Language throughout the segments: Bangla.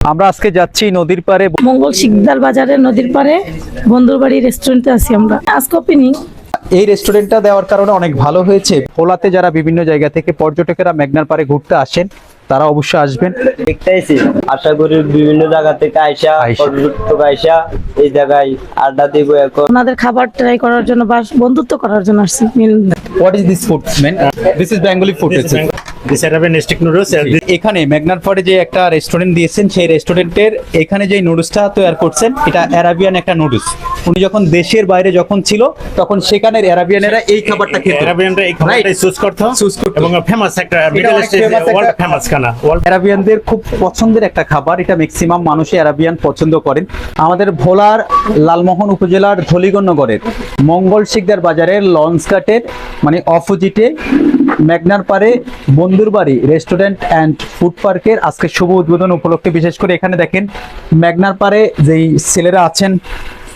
আমরা আজকে যাচ্ছি নদীর পাড়ে। মঙ্গল শিকদার বাজারে নদীর পাড়ে বন্ধুর বাড়ি রেস্টুরেন্টে আছি আমরা। আজকে ওপেনিং। এই রেস্টুরেন্টটা দেওয়ার কারণে অনেক ভালো হয়েছে। ভোলাতে যারা বিভিন্ন জায়গা থেকে পর্যটকেরা মেঘনার পাড়ে ঘুরতে আসেন তারা অবশ্যই আসবেন। দেখতেছি আশা করি বিভিন্ন জায়গা থেকে আইসা পর্যটক আইসা এই জায়গায় আড্ডা দিব। এখন ওনাদের খাবার ট্রাই করার জন্য বা বন্ধুত্ব করার জন্য আসছি। What is this food man? This is Bengali food. This Arabian stick noodles. এখানে মেঘনার পাড়ে যে একটা রেস্টুরেন্ট দিয়েছেন, সেই রেস্টুরেন্টের এখানে যে নুডলসটা তৈরি করছেন এটা অ্যারাবিয়ান একটা নুডলস। উনি যখন দেশের বাইরে যখন ছিল তখন সেখানের অ্যারাবিয়ানেরা এই খাবারটা খেত। অ্যারাবিয়ানরা এই খাবারটাই চুজ করতো এবং ফেমাস একটা মিডল ইস্ট ওয়ার্ল্ড ফেমাস খানা। অ্যারাবিয়ানদের খুব পছন্দের একটা খাবার, এটা ম্যাক্সিমাম মানুষই অ্যারাবিয়ান পছন্দ করেন। আমাদের ভোলার লালমোহন উপজেলার ধলিগণ্যগড়ের মঙ্গল শিকদার বাজারের লঞ্চঘাটের মানে অপোজিটে মেঘনার পাড়ে বন্ধুর বাড়ি রেস্টুরেন্ট অ্যান্ড ফুড পার্কের আজকে শুভ উদ্বোধন উপলক্ষে বিশেষ করে এখানে দেখেন মেঘনার পাড়ে যেই ছেলেরা আছেন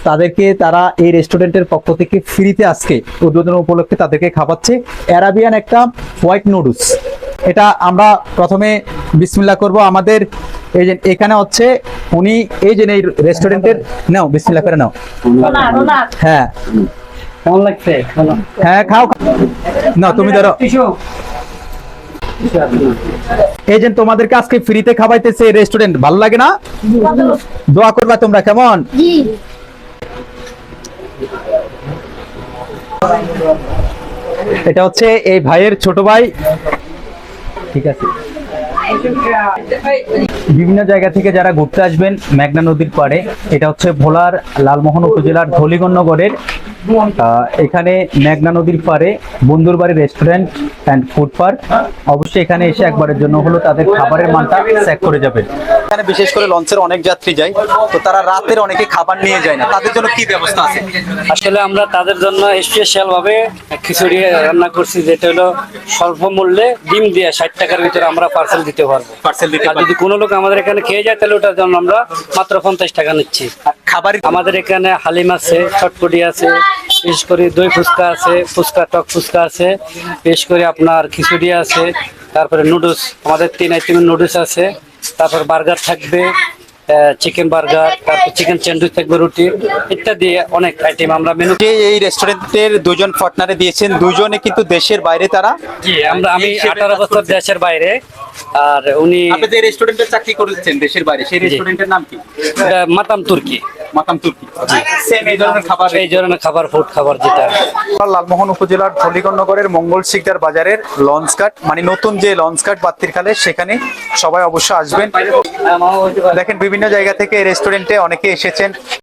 তাদেরকে তারা এই রেস্টুরেন্টের পক্ষ থেকে ফ্রিতে আজকে উদ্বোধন উপলক্ষে তাদেরকে খাওয়াচ্ছে অ্যারাবিয়ান একটা হোয়াইট নুডলস। এটা আমরা প্রথমে বিসমিল্লাহ করব। আমাদের এই যে এখানে হচ্ছে উনি এই যে এই রেস্টুরেন্টের নাও বিসমিল্লাহ করে নাও। হ্যাঁ কেমন লাগছে? হ্যাঁ খাও না তুমি ধরো। এই যে তোমাদেরকে আজকে ফ্রিতে খাওয়াইতেছে রেস্টুরেন্ট, ভালো লাগে না? দোয়া করবা তোমরা, কেমন? এটা হচ্ছে এই ভাইয়ের ছোট ভাই। ঠিক আছে, বিভিন্ন জায়গা থেকে যারা ঘুরতে আসবেন মেঘনা নদীর পাড়ে, এটা হচ্ছে ভোলার লালমোহন উপজেলার ধলিগণ্যগড়ের এখানে মেঘনা নদীর পাড়ে বন্ধুর বাড়ি রেস্টুরেন্ট অ্যান্ড ফুড পার্ক। অবশ্যই এখানে এসে একবারের জন্য হলো তাদের খাবারের মানটা চেক করে যাবেন। এখানে বিশেষ করে লঞ্চের অনেক যাত্রী যায়, তো তারা রাতের অনেকে খাবার নিয়ে যায় না, তাদের জন্য কি ব্যবস্থা আছে? আসলে আমরা তাদের জন্য স্পেশাল ভাবে খিচুড়ি রান্না করছি, যেটা হলো স্বল্প মূল্যে ডিম দিয়ে 60 টাকার ভিতরে আমরা পার্সেল দিতে পারবো। পার্সেল দিতে আর যদি কোনো লোক আমাদের এখানে খেয়ে যায় তাহলে ওটার জন্য আমরা মাত্র 50 টাকা নিচ্ছি। খাবার আমাদের এখানে হালিম আছে, চটপটি আছে, বিশেষ করে দই ফুচকা আছে, ফুচকা টক ফুচকা আছে, বিশেষ করে আপনার খিচুড়ি আছে, তারপরে নুডলস, আমাদের 3 আইটেমের নুডলস আছে, তারপর বার্গার থাকবে, চিকেন বার্গার, তারপর চিকেন স্যান্ডউইচ থাকবে, রুটি ইত্যাদি অনেক আইটেম আমরা মেনু। এই রেস্টুরেন্টের দুজন পার্টনারে দিয়েছেন, দুজনে কিন্তু দেশের বাইরে তারা। জি, আমি 18 বছর দেশের বাইরে, আর উনি আপনি যে রেস্টুরেন্টে চাকরি করেছেন দেশের বাইরে, সেই রেস্টুরেন্টের নাম কি? মাতাম তুর্কি। মাতাম তুর্কি। সেম এই ধরনের খাবার, এই ধরনের খাবার, ফুড খাবার যেটা। লালমোহন উপজেলার ধলিগণ্যগড়ের মঙ্গল শিকদার বাজারের লঞ্চঘাট মানে নতুন যে লঞ্চঘাট বাত্তির খালে, সেখানে সবাই অবশ্য আসবেন। দেখেন বিভিন্ন জায়গা থেকে রেস্টুরেন্টে অনেকে এসেছেন।